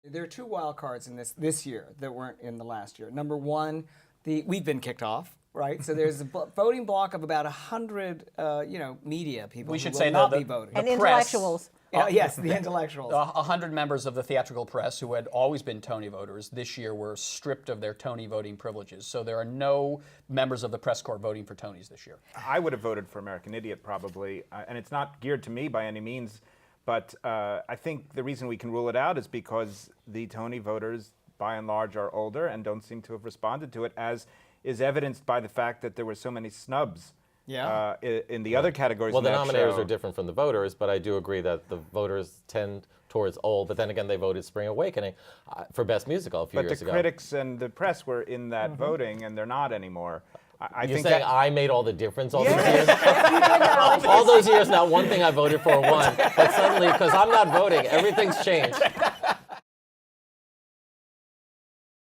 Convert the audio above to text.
There are two wild cards in this year that weren't in the last year. Number one, we've been kicked off, right? So there's a voting block of about 100, media people We should who say will not the be voting. And press, intellectuals. Yes, the intellectuals. 100 members of the theatrical press who had always been Tony voters this year were stripped of their Tony voting privileges. So there are no members of the press corps voting for Tonys this year. I would have voted for American Idiot probably, and it's not geared to me by any means, but I think the reason we can rule it out is because the Tony voters, by and large, are older and don't seem to have responded to it, as is evidenced by the fact that there were so many snubs. Yeah. In the other categories. Well, the in that nominators show. are different from the voters, but I do agree that the voters tend towards old. But then again, they voted Spring Awakening for Best Musical a few years ago. But the critics and the press were in that voting, and they're not anymore. I You're think saying that I made all the difference all these years? All those years, not one thing I voted for won. But suddenly, because I'm not voting, everything's changed.